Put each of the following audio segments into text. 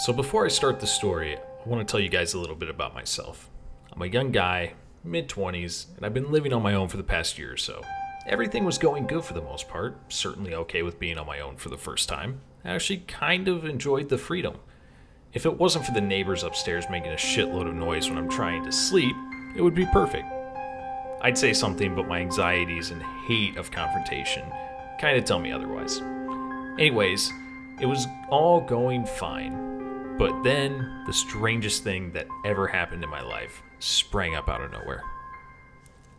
So before I start the story, I want to tell you guys a little bit about myself. I'm a young guy, mid-20s, and I've been living on my own for the past year or so. Everything was going good for the most part, certainly okay with being on my own for the first time. I actually kind of enjoyed the freedom. If it wasn't for the neighbors upstairs making a shitload of noise when I'm trying to sleep, it would be perfect. I'd say something, but my anxieties and hate of confrontation kind of tell me otherwise. Anyways, it was all going fine. But then, the strangest thing that ever happened in my life sprang up out of nowhere.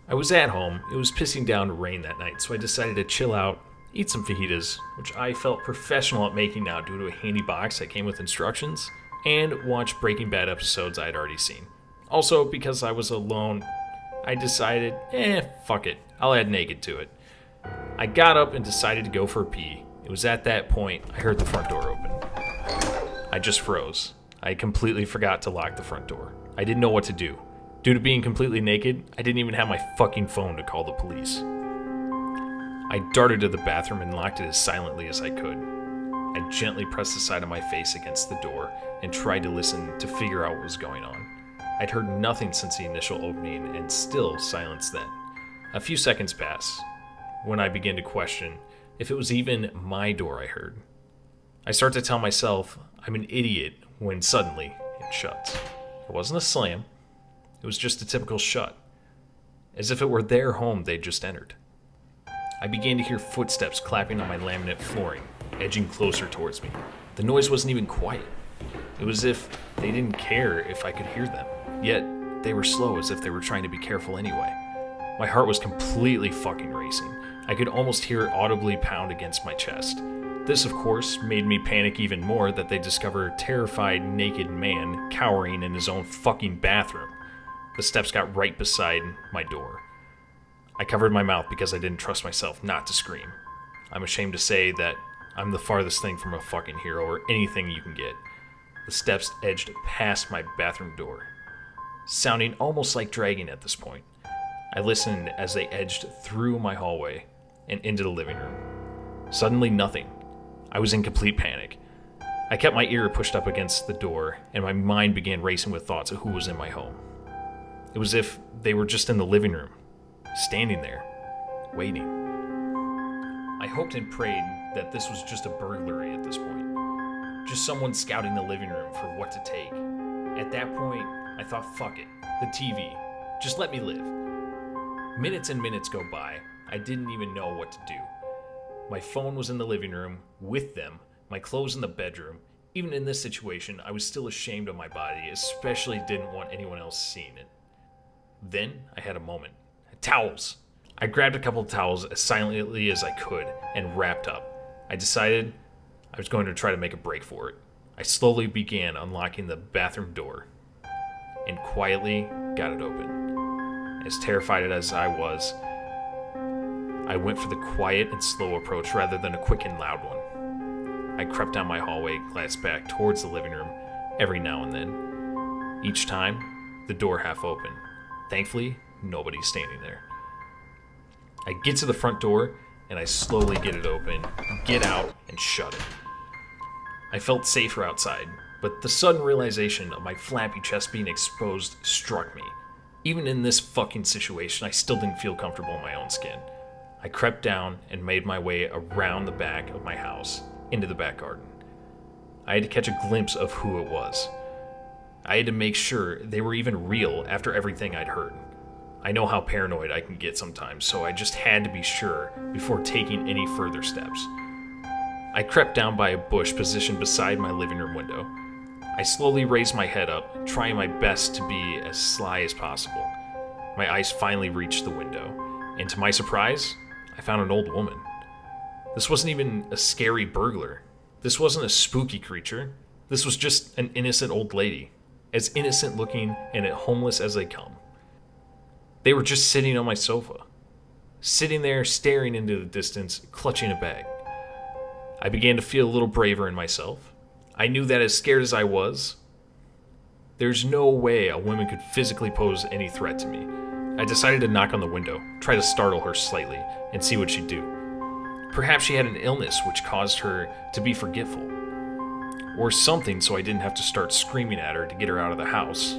I was at home, it was pissing down rain that night, so I decided to chill out, eat some fajitas, which I felt professional at making now due to a handy box that came with instructions, and watch Breaking Bad episodes I had already seen. Also, because I was alone, I decided, fuck it, I'll add naked to it. I got up and decided to go for a pee. It was at that point I heard the front door open. I just froze. I completely forgot to lock the front door. I didn't know what to do. Due to being completely naked, I didn't even have my fucking phone to call the police. I darted to the bathroom and locked it as silently as I could. I gently pressed the side of my face against the door and tried to listen to figure out what was going on. I'd heard nothing since the initial opening and still silence then. A few seconds pass when I begin to question if it was even my door I heard. I start to tell myself I'm an idiot when suddenly it shuts. It wasn't a slam. It was just a typical shut. As if it were their home they'd just entered. I began to hear footsteps clapping on my laminate flooring, edging closer towards me. The noise wasn't even quiet. It was as if they didn't care if I could hear them. Yet, they were slow as if they were trying to be careful anyway. My heart was completely fucking racing. I could almost hear it audibly pound against my chest. This, of course, made me panic even more that they discovered a terrified, naked man cowering in his own fucking bathroom. The steps got right beside my door. I covered my mouth because I didn't trust myself not to scream. I'm ashamed to say that I'm the farthest thing from a fucking hero or anything you can get. The steps edged past my bathroom door, sounding almost like dragging at this point. I listened as they edged through my hallway and into the living room. Suddenly, nothing. I was in complete panic. I kept my ear pushed up against the door, and my mind began racing with thoughts of who was in my home. It was as if they were just in the living room, standing there, waiting. I hoped and prayed that this was just a burglary at this point. Just someone scouting the living room for what to take. At that point, I thought, fuck it, the TV, just let me live. Minutes and minutes go by. I didn't even know what to do. My phone was in the living room with them, my clothes in the bedroom. Even in this situation, I was still ashamed of my body, especially didn't want anyone else seeing it. Then I had a moment. Towels! I grabbed a couple of towels as silently as I could and wrapped up. I decided I was going to try to make a break for it. I slowly began unlocking the bathroom door and quietly got it open. As terrified as I was, I went for the quiet and slow approach rather than a quick and loud one. I crept down my hallway, glanced back towards the living room every now and then. Each time, the door half open. Thankfully, nobody's standing there. I get to the front door, and I slowly get it open, get out, and shut it. I felt safer outside, but the sudden realization of my flappy chest being exposed struck me. Even in this fucking situation, I still didn't feel comfortable in my own skin. I crept down and made my way around the back of my house, into the back garden. I had to catch a glimpse of who it was. I had to make sure they were even real after everything I'd heard. I know how paranoid I can get sometimes, so I just had to be sure before taking any further steps. I crept down by a bush positioned beside my living room window. I slowly raised my head up, trying my best to be as sly as possible. My eyes finally reached the window, and to my surprise, I found an old woman. This wasn't even a scary burglar. This wasn't a spooky creature. This was just an innocent old lady, as innocent looking and homeless as they come. They were just sitting on my sofa, sitting there staring into the distance, clutching a bag. I began to feel a little braver in myself. I knew that as scared as I was, there's no way a woman could physically pose any threat to me. I decided to knock on the window, try to startle her slightly, and see what she'd do. Perhaps she had an illness which caused her to be forgetful. or something so I didn't have to start screaming at her to get her out of the house.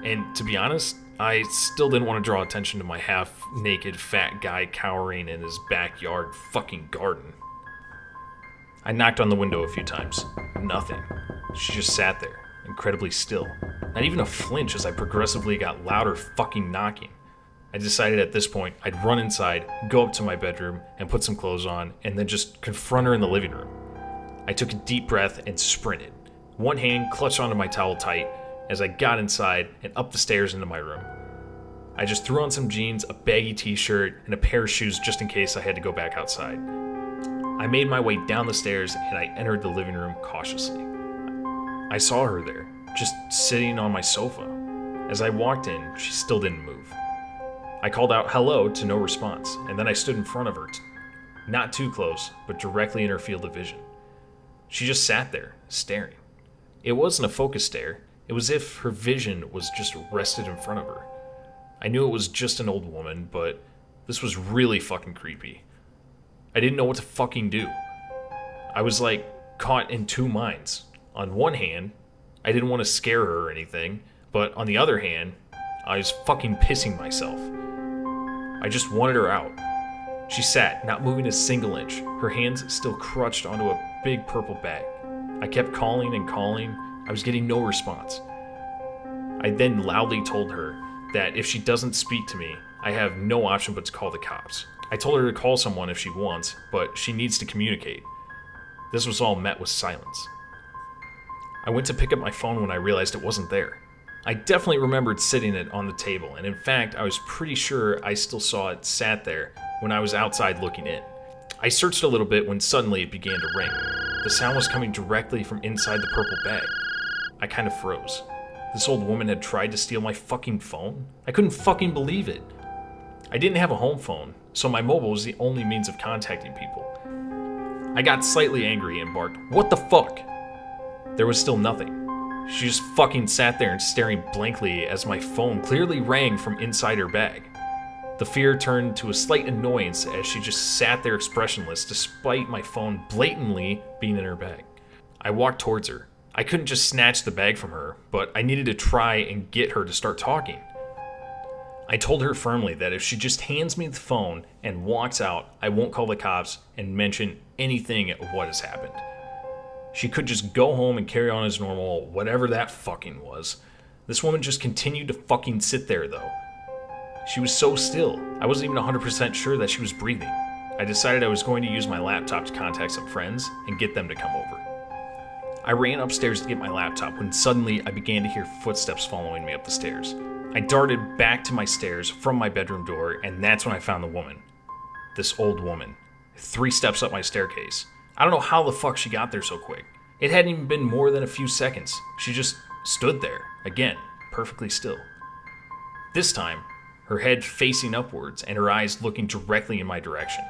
And to be honest, I still didn't want to draw attention to my half-naked fat guy cowering in his backyard fucking garden. I knocked on the window a few times. Nothing. She just sat there, incredibly still. Not even a flinch as I progressively got louder fucking knocking. I decided at this point I'd run inside, go up to my bedroom, and put some clothes on, and then just confront her in the living room. I took a deep breath and sprinted. One hand clutched onto my towel tight as I got inside and up the stairs into my room. I just threw on some jeans, a baggy t-shirt, and a pair of shoes just in case I had to go back outside. I made my way down the stairs and I entered the living room cautiously. I saw her there, just sitting on my sofa. As I walked in, she still didn't move. I called out hello to no response, and then I stood in front of her, not too close, but directly in her field of vision. She just sat there, staring. It wasn't a focused stare. It was as if her vision was just rested in front of her. I knew it was just an old woman, but this was really fucking creepy. I didn't know what to fucking do. I was like caught in two minds. On one hand, I didn't want to scare her or anything, but on the other hand, I was fucking pissing myself. I just wanted her out. She sat, not moving a single inch, her hands still crutched onto a big purple bag. I kept calling and calling. I was getting no response. I then loudly told her that if she doesn't speak to me, I have no option but to call the cops. I told her to call someone if she wants, but she needs to communicate. This was all met with silence. I went to pick up my phone when I realized it wasn't there. I definitely remembered sitting it on the table, and in fact, I was pretty sure I still saw it sat there when I was outside looking in. I searched a little bit when suddenly it began to ring. The sound was coming directly from inside the purple bag. I kind of froze. This old woman had tried to steal my fucking phone? I couldn't fucking believe it. I didn't have a home phone, so my mobile was the only means of contacting people. I got slightly angry and barked, "What the fuck?" There was still nothing. She just fucking sat there and staring blankly as my phone clearly rang from inside her bag. The fear turned to a slight annoyance as she just sat there expressionless despite my phone blatantly being in her bag. I walked towards her. I couldn't just snatch the bag from her, but I needed to try and get her to start talking. I told her firmly that if she just hands me the phone and walks out, I won't call the cops and mention anything of what has happened. She could just go home and carry on as normal, whatever that fucking was. This woman just continued to fucking sit there though. She was so still, I wasn't even 100% sure that she was breathing. I decided I was going to use my laptop to contact some friends and get them to come over. I ran upstairs to get my laptop when suddenly I began to hear footsteps following me up the stairs. I darted back to my stairs from my bedroom door, and that's when I found the woman. This old woman. 3 steps up my staircase. I don't know how the fuck she got there so quick. It hadn't even been more than a few seconds. She just stood there, again, perfectly still. This time, her head facing upwards and her eyes looking directly in my direction.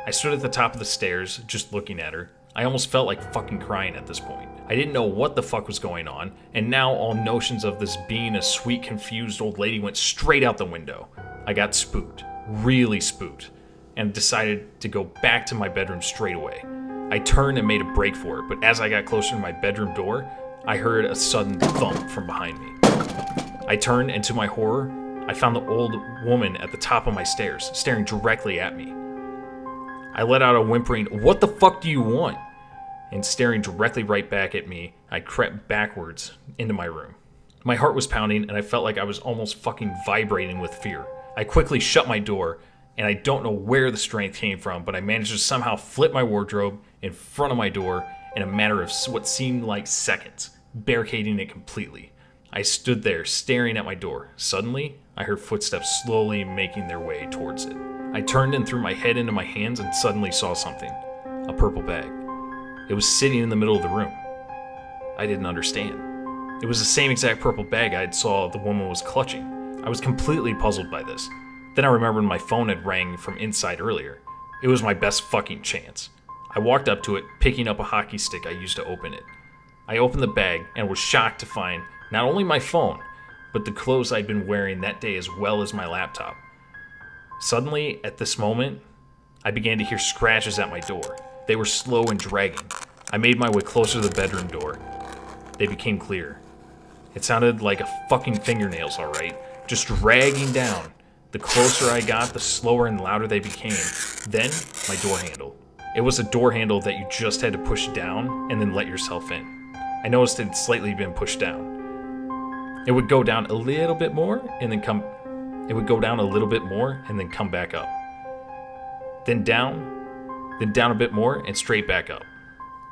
I stood at the top of the stairs, just looking at her. I almost felt like fucking crying at this point. I didn't know what the fuck was going on, and now all notions of this being a sweet, confused old lady went straight out the window. I got spooked, really spooked, and decided to go back to my bedroom straight away. I turned and made a break for it, but as I got closer to my bedroom door, I heard a sudden thump from behind me. I turned, and to my horror, I found the old woman at the top of my stairs, staring directly at me. I let out a whimpering, "What the fuck do you want?" And staring directly right back at me, I crept backwards into my room. My heart was pounding, and I felt like I was almost fucking vibrating with fear. I quickly shut my door, and I don't know where the strength came from, but I managed to somehow flip my wardrobe in front of my door in a matter of what seemed like seconds, barricading it completely. I stood there, staring at my door. Suddenly, I heard footsteps slowly making their way towards it. I turned and threw my head into my hands and suddenly saw something. A purple bag. It was sitting in the middle of the room. I didn't understand. It was the same exact purple bag I saw the woman was clutching. I was completely puzzled by this. Then I remembered my phone had rang from inside earlier. It was my best fucking chance. I walked up to it, picking up a hockey stick I used to open it. I opened the bag and was shocked to find not only my phone, but the clothes I'd been wearing that day as well as my laptop. Suddenly, at this moment, I began to hear scratches at my door. They were slow and dragging. I made my way closer to the bedroom door. They became clear. It sounded like a fucking fingernails, alright, just dragging down. The closer I got, the slower and louder they became. Then, my door handle. It was a door handle that you just had to push down and then let yourself in. I noticed it had slightly been pushed down. It would go down a little bit more and then come... It would go down a little bit more and then come back up. Then down a bit more and straight back up.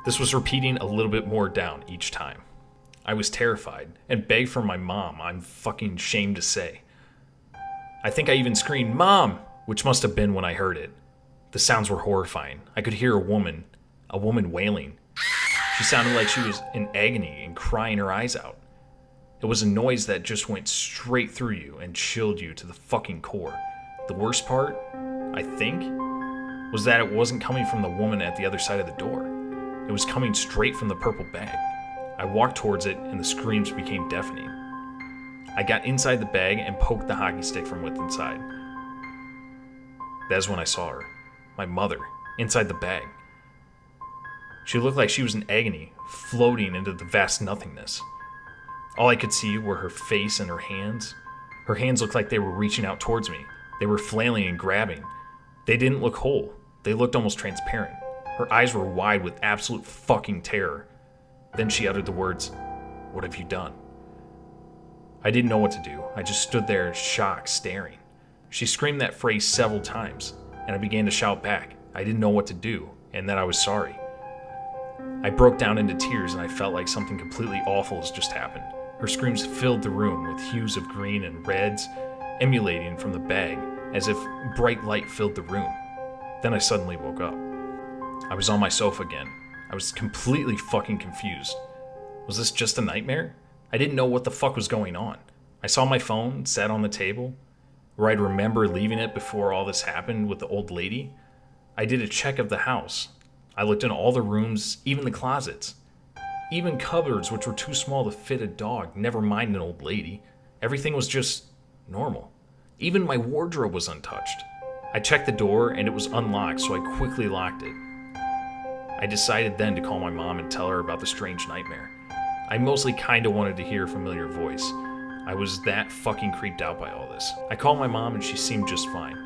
This was repeating a little bit more down each time. I was terrified and begged for my mom, I'm fucking ashamed to say. I think I even screamed, "Mom!" which must have been when I heard it. The sounds were horrifying. I could hear a woman wailing. She sounded like she was in agony and crying her eyes out. It was a noise that just went straight through you and chilled you to the fucking core. The worst part, I think, was that it wasn't coming from the woman at the other side of the door. It was coming straight from the purple bag. I walked towards it and the screams became deafening. I got inside the bag and poked the hockey stick from within inside. That's when I saw her. My mother, inside the bag. She looked like she was in agony, floating into the vast nothingness. All I could see were her face and her hands. Her hands looked like they were reaching out towards me. They were flailing and grabbing. They didn't look whole. They looked almost transparent. Her eyes were wide with absolute fucking terror. Then she uttered the words, "What have you done?" I didn't know what to do. I just stood there in shock, staring. She screamed that phrase several times, and I began to shout back. I didn't know what to do, and that I was sorry. I broke down into tears, and I felt like something completely awful has just happened. Her screams filled the room with hues of green and reds, emanating from the bag, as if bright light filled the room. Then I suddenly woke up. I was on my sofa again. I was completely fucking confused. Was this just a nightmare? I didn't know what the fuck was going on. I saw my phone sat on the table, where I'd remember leaving it before all this happened with the old lady. I did a check of the house. I looked in all the rooms, even the closets. Even cupboards which were too small to fit a dog, never mind an old lady. Everything was just normal. Even my wardrobe was untouched. I checked the door and it was unlocked, so I quickly locked it. I decided then to call my mom and tell her about the strange nightmare. I mostly kinda wanted to hear a familiar voice. I was that fucking creeped out by all this. I called my mom and she seemed just fine.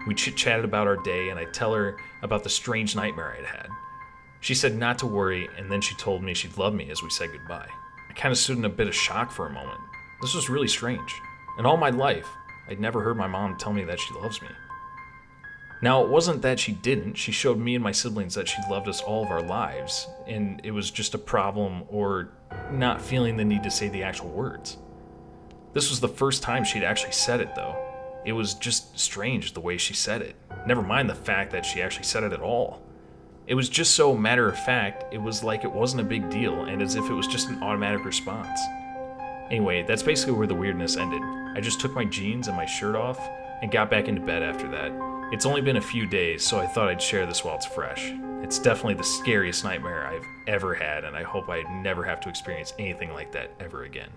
We chit-chatted about our day and I tell her about the strange nightmare I'd had. She said not to worry, and then she told me she'd love me as we said goodbye. I kinda stood in a bit of shock for a moment. This was really strange. In all my life, I'd never heard my mom tell me that she loves me. Now, it wasn't that she didn't. She showed me and my siblings that she loved us all of our lives, and it was just a problem or not feeling the need to say the actual words. This was the first time she'd actually said it, though. It was just strange the way she said it. Never mind the fact that she actually said it at all. It was just so matter of fact, it was like it wasn't a big deal, and as if it was just an automatic response. Anyway, that's basically where the weirdness ended. I just took my jeans and my shirt off and got back into bed after that. It's only been a few days, so I thought I'd share this while it's fresh. It's definitely the scariest nightmare I've ever had, and I hope I never have to experience anything like that ever again.